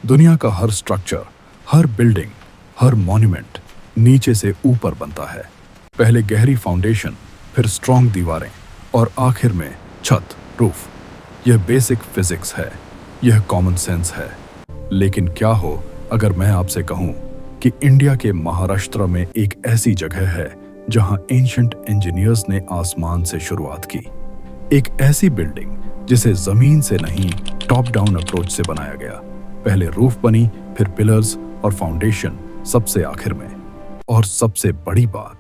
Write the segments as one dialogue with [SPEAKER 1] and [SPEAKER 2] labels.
[SPEAKER 1] दुनिया का हर स्ट्रक्चर, हर बिल्डिंग, हर मॉन्यूमेंट नीचे से ऊपर बनता है। पहले गहरी फाउंडेशन, फिर स्ट्रॉन्ग दीवारें और आखिर में छत, रूफ। यह बेसिक फिजिक्स है, यह कॉमन सेंस है। लेकिन क्या हो अगर मैं आपसे कहूं कि इंडिया के महाराष्ट्र में एक ऐसी जगह है जहां एंशिएंट इंजीनियर्स ने आसमान से शुरुआत की। एक ऐसी बिल्डिंग जिसे जमीन से नहीं, टॉप डाउन अप्रोच से बनाया गया। पहले रूफ बनी, फिर पिलर्स और फाउंडेशन सबसे आखिर में। और सबसे बड़ी बात,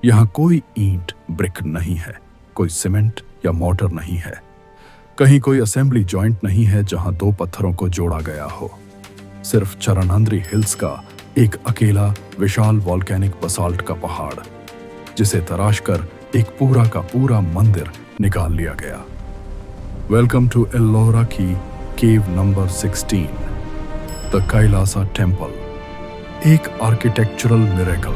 [SPEAKER 1] यहाँ कोई ईंट ब्रिक नहीं है, कोई सीमेंट या मोटर नहीं है, कहीं कोई असेंबली जॉइंट नहीं है जहां दो पत्थरों को जोड़ा गया हो। सिर्फ चरणंद्री हिल्स का एक अकेला विशाल वॉल्केनिक बसाल्ट का पहाड़, जिसे तराशकर एक पूरा का पूरा मंदिर निकाल लिया गया। वेलकम टू एल्लोरा की केव नंबर 16, द कैलासा टेम्पल। एक आर्किटेक्चरल मिरेकल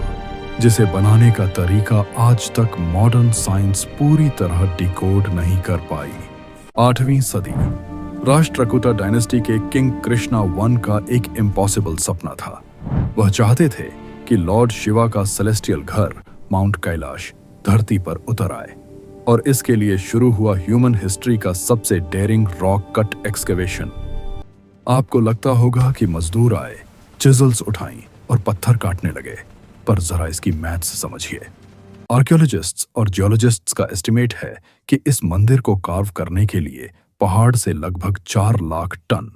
[SPEAKER 1] जिसे बनाने का तरीका आज तक मॉडर्न साइंस पूरी तरह डिकोड नहीं कर पाई। 8वीं सदी, राष्ट्रकूटा डायनेस्टी के किंग कृष्णा वन का एक इम्पॉसिबल सपना था। वह चाहते थे कि लॉर्ड शिवा का सेलेस्टियल घर माउंट कैलाश धरती पर उतर आए, और इसके लिए शुरू हुआ ह्यूमन हिस्ट्री का सबसे डेयरिंग रॉक कट एक्सकेवेशन। आपको लगता होगा कि मजदूर आए, चिजल्स उठाई और पत्थर काटने लगे, पर जरा इसकी मैथ्स समझिए। आर्कियोलॉजिस्ट्स और जियोलॉजिस्ट्स का एस्टिमेट है कि इस मंदिर को कार्व करने के लिए पहाड़ से लगभग 4 लाख टन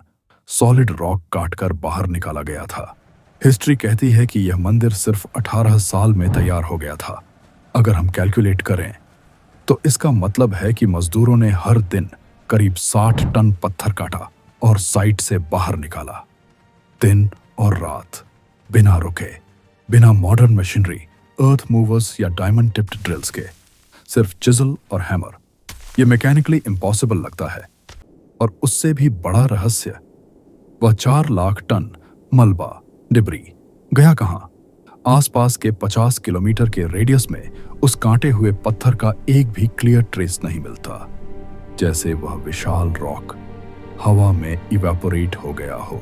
[SPEAKER 1] सॉलिड रॉक काटकर बाहर निकाला गया था। हिस्ट्री कहती है कि यह मंदिर सिर्फ 18 साल में तैयार हो गया था। अगर हम कैलकुलेट करें तो इसका मतलब है कि मजदूरों ने हर दिन करीब 60 टन पत्थर काटा और साइट से बाहर निकाला, दिन और रात, बिना रुके, बिना मॉडर्न मशीनरी, अर्थ मूवर्स या डायमंड टिप्ड ड्रिल्स के, सिर्फ चिजल और हैमर। यह मैकेनिकली इम्पॉसिबल लगता है, और उससे भी बड़ा रहस्य, वह 4 लाख टन मलबा, डिब्री गया कहां? आसपास के 50 किलोमीटर के रेडियस में उस कांटे हुए पत्थर का एक भी क्लियर ट्रेस नहीं मिलता, जैसे वह विशाल रॉक हवा में इवेपोरेट हो गया हो।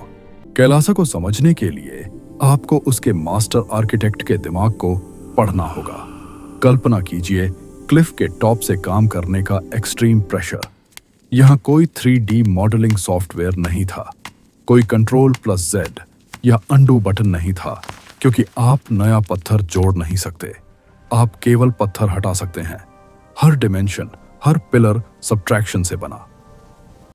[SPEAKER 1] कैलासा को समझने के लिए आपको उसके मास्टर आर्किटेक्ट के दिमाग को पढ़ना होगा। कल्पना कीजिए क्लिफ के टॉप से काम करने का एक्सट्रीम प्रेशर। यहाँ कोई 3D मॉडलिंग सॉफ्टवेयर नहीं था, कोई Ctrl+Z या अंडू बटन नहीं था, क्योंकि आप नया पत्थर जोड़ नहीं सकते, आप केवल पत्थर हटा सकते हैं। हर डिमेंशन, हर पिलर सब्ट्रैक्शन से बना।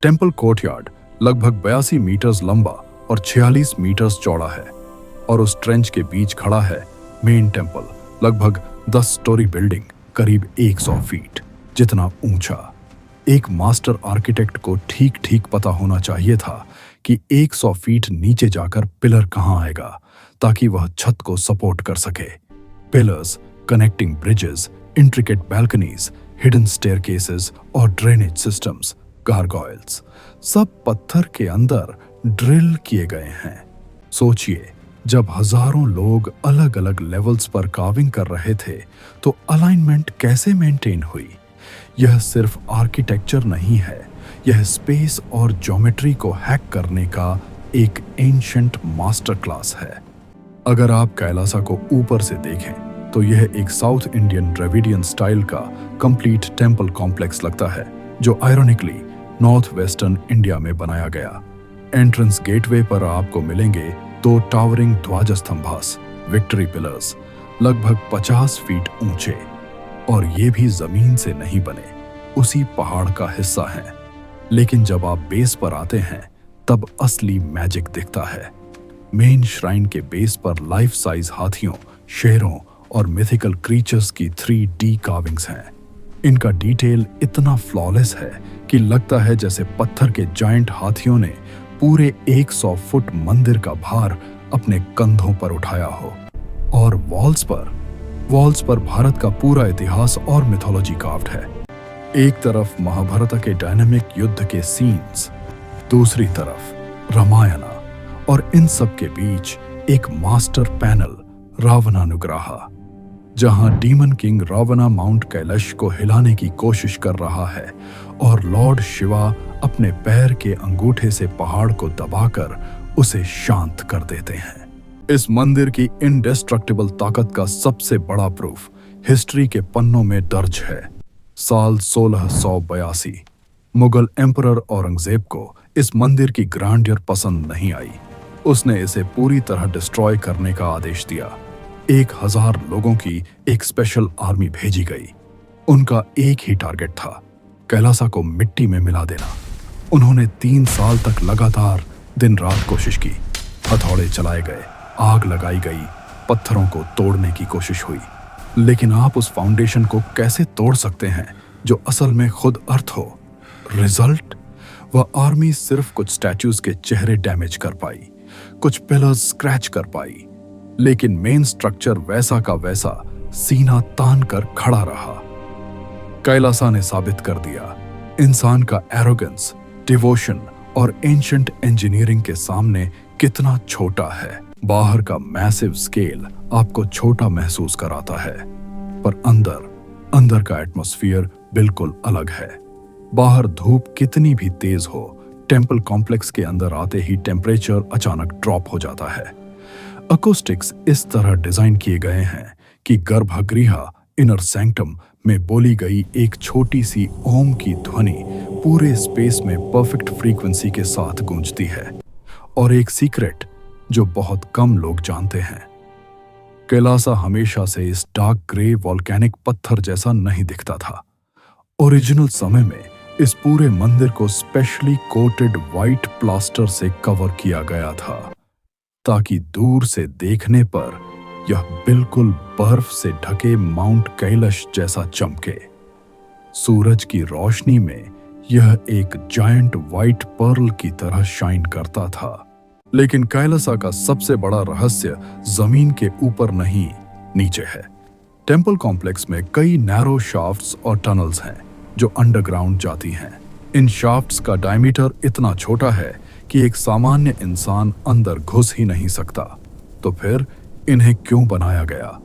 [SPEAKER 1] टेम्पल कोर्टयार्ड लगभग 82 मीटर्स लंबा और 46 मीटर्स चौड़ा है, और उस ट्रेंच के बीच खड़ा है मेन टेम्पल, लगभग 10 स्टोरी बिल्डिंग, करीब 100 फीट जितना ऊंचा। एक मास्टर आर्किटेक्ट को ठीक ठीक पता होना चाहिए था कि 100 फीट नीचे जाकर पिलर कहां आएगा, ताकि वह छत को सपोर्ट कर सके। Pillars, connecting bridges, intricate balconies, hidden staircases और ड्रेनेज सिस्टम्स, गारगॉयल्स, सब पत्थर के अंदर ड्रिल किए गए हैं। सोचिए, जब हजारों लोग अलग अलग लेवल्स पर कार्विंग कर रहे थे, तो अलाइनमेंट कैसे मेंटेन हुई? यह सिर्फ आर्किटेक्चर नहीं है, यह स्पेस और ज्योमेट्री को हैक करने का एक एंशिएंट मास्टर क्लास है। अगर आप कैलासा को ऊपर से देखें तो यह एक साउथ इंडियन द्रविडियन स्टाइल का कंप्लीट टेम्पल कॉम्प्लेक्स लगता है, जो आयरॉनिकली नॉर्थ वेस्टर्न इंडिया में बनाया गया। एंट्रेंस गेटवे पर आपको मिलेंगे 2 टावरिंग ध्वजस्तंभास, विक्ट्री पिलर्स, लगभग 50 फीट ऊंचे, और ये भी जमीन से नहीं बने, उसी पहाड़ का हिस्सा हैं। लेकिन जब आप बेस पर आते हैं तब असली मैजिक दिखता है। मेन श्राइन के बेस पर लाइफ साइज हाथियों, शेरों और मिथिकल क्रीचर्स की 3D कार्विंग्स हैं। इनका डिटेल इतना फ्लॉलेस है कि लगता है जैसे पत्थर के जायंट हाथियों ने पूरे 100 फुट मंदिर का भार अपने कंधों पर उठाया हो। और वॉल्स पर भारत का पूरा इतिहास और मिथोलॉजी कार्व्ड है। एक तरफ महाभारत के डायनामिक युद्ध के सीन्स, दूसरी तरफ रामायण, और इन सब के बीच एक मास्टर पैनल, रावणानुग्रहा, जहां डीमन किंग रावणा माउंट कैलाश को हिलाने की कोशिश कर रहा है और लॉर्ड शिवा अपने पैर के अंगूठे से पहाड़ को दबाकर उसे शांत कर देते हैं। इस मंदिर की इंडेस्ट्रक्टिबल ताकत का सबसे बड़ा प्रूफ हिस्ट्री के पन्नों में दर्ज है। साल 1682 मुगल एम्परर औरंगजेब को इस मंदिर की ग्रांडियर पसंद नहीं आई। उसने इसे पूरी तरह डिस्ट्रॉय करने का आदेश दिया। 1000 लोगों की एक स्पेशल आर्मी भेजी गई। उनका एक ही टारगेट था, कैलासा को मिट्टी में मिला देना। उन्होंने 3 साल तक लगातार दिन रात कोशिश की। हथौड़े चलाए गए, आग लगाई गई, पत्थरों को तोड़ने की कोशिश हुई, लेकिन आप उस फाउंडेशन को कैसे तोड़ सकते हैं जो असल में खुद अर्थ हो। रिजल्ट, वह आर्मी सिर्फ कुछ स्टैच्यूज के चेहरे डैमेज कर पाई, कुछ पिलर्स स्क्रैच कर पाई, लेकिन मेन स्ट्रक्चर वैसा का वैसा सीना तान कर खड़ा रहा। कैलासा ने साबित कर दिया, इंसान का एरोगेंस, डिवोशन और एंशिएंट इंजीनियरिंग के सामने कितना छोटा है। बाहर का मैसिव स्केल आपको छोटा महसूस कराता है, पर अंदर का एटमॉस्फेयर बिल्कुल अलग है। बाहर धूप कितनी भी तेज हो, टेंपल कॉम्प्लेक्स के अंदर आते ही टेम्परेचर अचानक ड्रॉप हो जाता है। अकोस्टिक्स इस तरह डिजाइन किए गए हैं कि गर्भगृह, इनर सैंक्टम में बोली गई एक छोटी सी ओम की ध्वनि पूरे स्पेस में परफेक्ट फ्रीक्वेंसी के साथ गूंजती है। और एक सीक्रेट जो बहुत कम लोग जानते हैं, कैलासा हमेशा से इस डार्क ग्रे वॉल्केनिक पत्थर जैसा नहीं दिखता था। ओरिजिनल समय में इस पूरे मंदिर को स्पेशली कोटेड वाइट प्लास्टर से कवर किया गया था, ताकि दूर से देखने पर यह बिल्कुल बर्फ से ढके माउंट कैलाश जैसा चमके। सूरज की रोशनी में यह एक जायंट वाइट पर्ल की तरह शाइन करता था। लेकिन कैलासा का सबसे बड़ा रहस्य जमीन के ऊपर नहीं, नीचे है। टेंपल कॉम्प्लेक्स में कई नैरो शाफ्ट्स और टनल्स हैं जो अंडरग्राउंड जाती हैं। इन शाफ्ट्स का डायमीटर इतना छोटा है कि एक सामान्य इंसान अंदर घुस ही नहीं सकता। तो फिर इन्हें क्यों बनाया गया?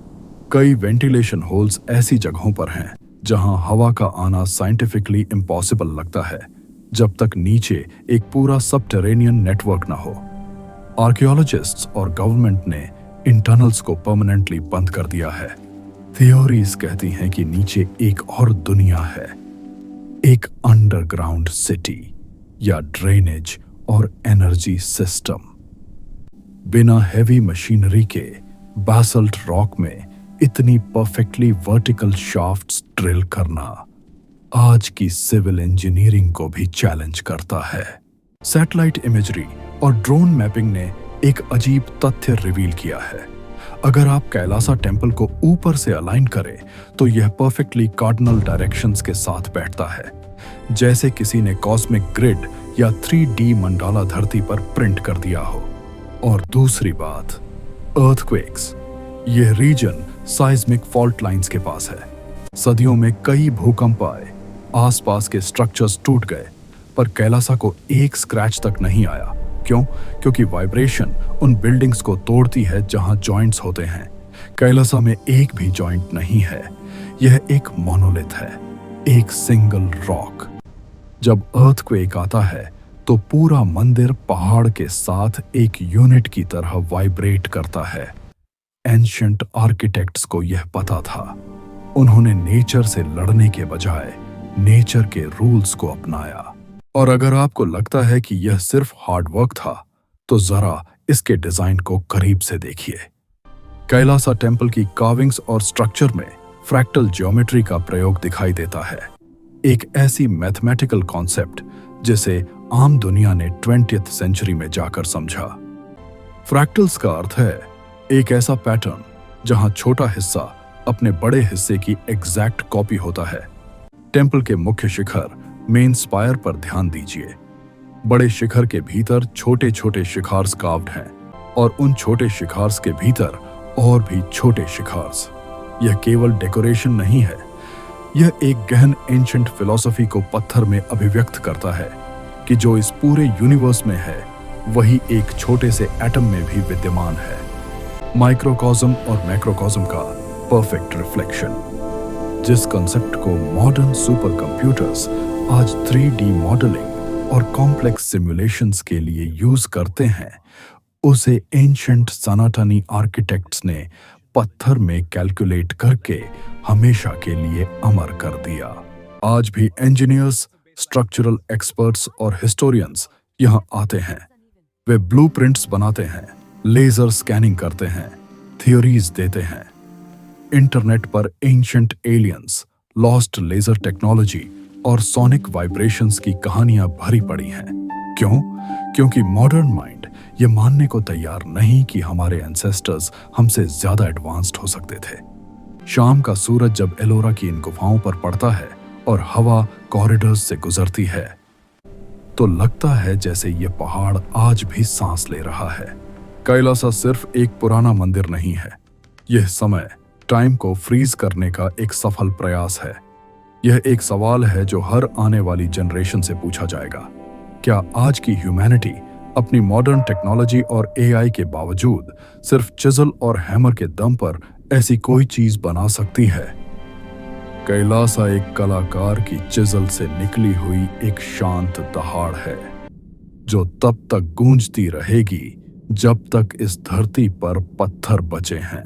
[SPEAKER 1] कई वेंटिलेशन होल्स ऐसी जगहों पर हैं जहां हवा का आना साइंटिफिकली इम्पॉसिबल लगता है, जब तक नीचे एक पूरा सबटेरेनियन नेटवर्क ना हो। आर्कियोलॉजिस्ट्स और गवर्नमेंट ने इन टनल्स को परमानेंटली बंद कर दिया है। थियोरीज कहती हैं कि नीचे एक और दुनिया है, एक अंडरग्राउंड सिटी या ड्रेनेज और एनर्जी सिस्टम। बिना हेवी मशीनरी के बासल्ट रॉक में इतनी परफेक्टली वर्टिकल शाफ्ट्स ड्रिल करना आज की सिविल इंजीनियरिंग को भी चैलेंज करता है। सैटेलाइट इमेजरी और ड्रोन मैपिंग ने एक अजीब तथ्य रिवील किया है। अगर आप कैलासा टेंपल को ऊपर से अलाइन करें तो यह परफेक्टली कार्डिनल डायरेक्शंस के साथ बैठता है, जैसे किसी ने कॉस्मिक ग्रिड या 3D मंडाला धरती पर प्रिंट कर दिया हो। और दूसरी बात, अर्थक्वेक्स। यह रीजन साइज्मिक फॉल्ट लाइंस के पास है। सदियों में कई भूकंप आए, आसपास के स्ट्रक्चर्स टूट गए, पर कैलासा को एक स्क्रैच तक नहीं आया। क्यों? क्योंकि वाइब्रेशन उन बिल्डिंग्स को तोड़ती है जहां जॉइंट्स होते हैं। कैलासा में एक भी जॉइंट नहीं है। यह एक मोनोलिथ है, एक सिंगल रॉक। जब अर्थक्वेक आता है तो पूरा मंदिर पहाड़ के साथ एक यूनिट की तरह वाइब्रेट करता है। एंशिएंट आर्किटेक्ट्स को यह पता था। उन्होंने नेचर से लड़ने के बजाय नेचर के रूल्स को अपनाया। और अगर आपको लगता है कि यह सिर्फ हार्ड वर्क था, तो जरा इसके डिजाइन को करीब से देखिए। कैलासा टेंपल की कार्विंग्स और स्ट्रक्चर में फ्रैक्टल ज्योमेट्री का प्रयोग दिखाई देता है, एक ऐसी मैथमेटिकल कॉन्सेप्ट जिसे आम दुनिया ने 20th सेंचुरी में जाकर समझा। फ्रैक्टल्स का अर्थ है एक ऐसा पैटर्न जहां छोटा हिस्सा अपने बड़े हिस्से की एग्जैक्ट कॉपी होता है। टेंपल के मुख्य शिखर, मेन स्पायर पर ध्यान दीजिए। बड़े शिखर के भीतर छोटे छोटे शिखार्स कार्व्ड हैं, और उन छोटे शिखार्स के भीतर और भी छोटे शिखार्स। यह केवल डेकोरेशन नहीं है, यह एक गहन एंशिएंट फिलॉसफी को पत्थर में अभिव्यक्त करता है कि जो इस पूरे यूनिवर्स में है वही एक छोटे से एटम में भी विद्यमान है। माइक्रोकॉस्म और मैक्रोकॉस्म का परफेक्ट रिफ्लेक्शन। जिस कंसेप्ट को मॉडर्न सुपर कंप्यूटर्स आज 3D मॉडलिंग और कॉम्प्लेक्स सिमुलेशंस के लिए यूज करते हैं, उसे एंशंट सनातनी आर्किटेक्ट्स ने पत्थर में कैलकुलेट करके हमेशा के लिए अमर कर दिया। आज भी इंजीनियर्स, स्ट्रक्चरल एक्सपर्ट्स और हिस्टोरियंस यहाँ आते हैं। वे ब्लूप्रिंट्स बनाते हैं, लेजर स्कैनिंग करते हैं, थ्योरीज देते हैं। इंटरनेट पर ancient aliens, lost laser technology और सोनिक वाइब्रेशंस की कहानियां भरी पड़ी हैं। क्यों? क्योंकि मॉडर्न माइंड ये मानने को तैयार नहीं कि हमारे एंसेस्टर्स हमसे ज्यादा एडवांस्ड हो सकते थे। शाम का सूरज जब एलोरा की इन गुफाओं पर पड़ता है और हवा कॉरिडोर्स से गुजरती है, तो लगता है जैसे ये पहाड़ आज भी सांस ले रहा है। कैलासा सिर्फ एक पुराना मंदिर नहीं है, यह समय, टाइम को फ्रीज करने का एक सफल प्रयास है। यह एक सवाल है जो हर आने वाली जनरेशन से पूछा जाएगा। क्या आज की ह्यूमैनिटी अपनी मॉडर्न टेक्नोलॉजी और एआई के बावजूद सिर्फ चिजल और हैमर के दम पर ऐसी कोई चीज बना सकती है? कैलासा एक कलाकार की चिजल से निकली हुई एक शांत दहाड़ है, जो तब तक गूंजती रहेगी जब तक इस धरती पर पत्थर बचे हैं।